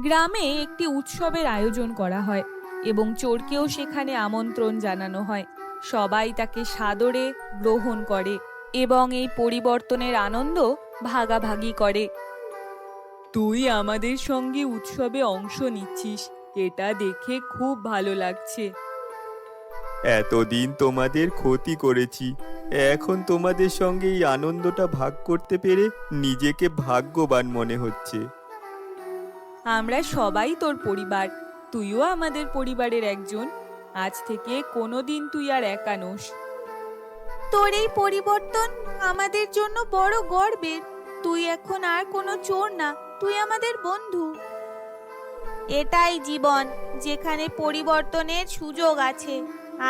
গ্রামে একটি উৎসবের আয়োজন করা হয় এবং চোরকেও সেখানে আমন্ত্রণ জানানো হয়। সবাই তাকে সাদরে গ্রহণ করে এবং এই পরিবর্তনের আনন্দ ভাগাভাগি করে। তুই আমাদের সঙ্গে উৎসবে অংশ নিচ্ছিস, এটা দেখে খুব ভালো লাগছে। এতদিন তোমাদের ক্ষতি করেছি, এখন তোমাদের সঙ্গে এই আনন্দটা ভাগ করতে পেরে নিজেকে ভাগ্যবান মনে হচ্ছে। আমরা সবাই তোর পরিবার, তুইও আমাদের পরিবারের একজন। আজ থেকে কোনোদিন তুই আর একা নোস। তোর এই পরিবর্তন আমাদের জন্য বড় গর্বের। তুই এখন আর কোনো চোর না, তুই আমাদের বন্ধু। এটাই জীবন, যেখানে পরিবর্তনের সুযোগ আছে।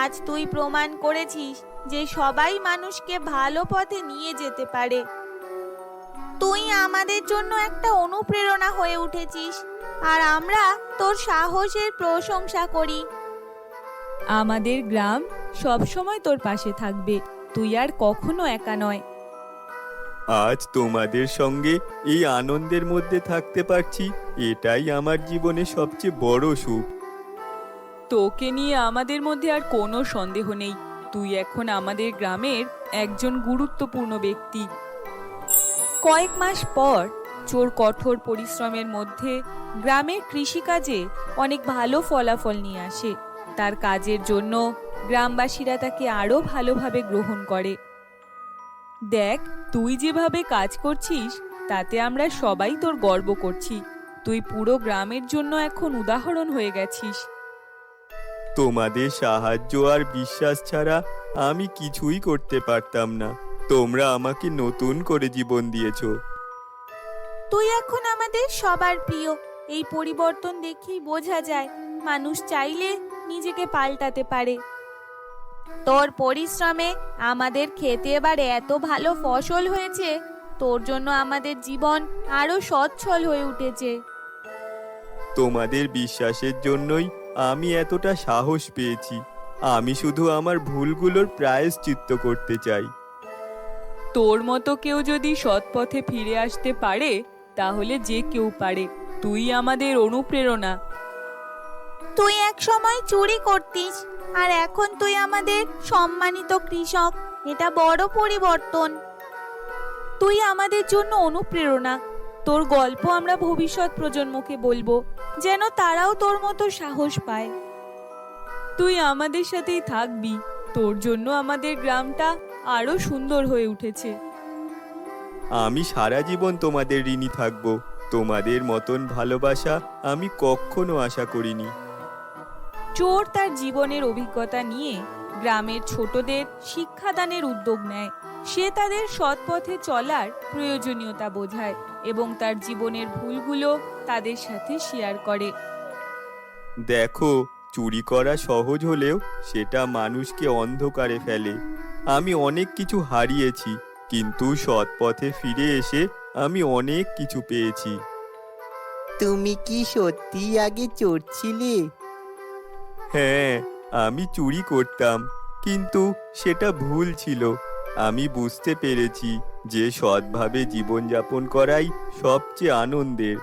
আজ তুই প্রমাণ করেছিস যে সবাই মানুষকে ভালো পথে নিয়ে যেতে পারে। তুই আমাদের জন্য একটা অনুপ্রেরণা হয়ে উঠেছিস, আর আমরা তোর সাহসের প্রশংসা করি। আমাদের গ্রাম সবসময় তোর পাশে থাকবে, তুই আর কখনো একা নয়। আজ তোমাদের সঙ্গে এই আনন্দের মধ্যে থাকতে পারছি, এটাই আমার জীবনে সবচেয়ে বড় সুখ। তোকে নিয়ে আমাদের মধ্যে আর কোনো সন্দেহ নেই, তুই এখন আমাদের গ্রামের একজন গুরুত্বপূর্ণ ব্যক্তি। কয়েক মাস পর চোর কঠোর পরিশ্রমের মধ্যে গ্রামের কৃষিকাজে অনেক ভালো ফলাফল নিয়ে আসে। তার কাজের জন্য গ্রামবাসীরা তাকে আরো ভালোভাবে গ্রহণ করে। দেখ, তুই যেভাবে কাজ করছিস তাতে আমরা সবাই তোর গর্ব করছি। তুই পুরো গ্রামের জন্য এখন উদাহরণ হয়ে গেছিস। তোমাদের সাহায্য আর বিশ্বাস ছাড়া আমি কিছুই করতে পারতাম না। তোমরা আমাকে নতুন করে জীবন দিয়েছো। তুই এখন আমাদের সবার প্রিয়। এই পরিবর্তন দেখেই বোঝা যায় মানুষ চাইলে নিজেকে পাল্টাতে পারে। তোর পরিশ্রমে আমাদের খেতে এবার এত ভালো ফসল হয়েছে, তোর জন্য আমাদের জীবন আরো সচ্ছল হয়ে উঠেছে। তোমাদের বিশ্বাসের জন্যই আমি এতটা সাহস পেয়েছি। আমি শুধু আমার ভুলগুলোর প্রায়শ্চিত্ত করতে চাই। তোর মতো কেউ যদি সৎ পথে ফিরে আসতে পারে তাহলে যে কেউ পারে। তুই আমাদের অনুপ্রেরণা। তুই এক সময় চুরি করতিস, আর এখন তুই আমাদের সম্মানিত কৃষক। এটা বড় পরিবর্তন। তুই আমাদের জন্য অনুপ্রেরণা। তোর গল্প আমরা ভবিষ্যৎ প্রজন্মকে বলবো, যেন তারাও তোর মতো সাহস পায়। তুই আমাদের সাথেই থাকবি, তোর জন্য আমাদের গ্রামটা আরো সুন্দর হয়ে উঠেছে। আমি সারা জীবন তোমাদের ঋণী থাকব। তোমাদের মতন ভালোবাসা আমি কখনো আশা করিনি। চোর তার জীবনের অভিজ্ঞতা নিয়ে গ্রামের ছোটদের শিক্ষাদানের উদ্যোগ নেয়। সে তাদের সৎ পথে চলার প্রয়োজনীয়তা বোঝায় এবং তার জীবনের ভুলগুলো তাদের সাথে শেয়ার করে। দেখো, চুরি করা সহজ হলেও সেটা মানুষকে অন্ধকারে ফেলে। আমি অনেক কিছু হারিয়েছি, কিন্তু সৎ পথে ফিরে এসে আমি অনেক কিছু পেয়েছি। তুমি কি সত্যি আগে চোর ছিলে? হ্যাঁ, আমি চুরি করতাম, কিন্তু সেটা ভুল ছিল। আমি বুঝতে পেরেছি যে সৎভাবে জীবনযাপন করাই সবচেয়ে আনন্দের।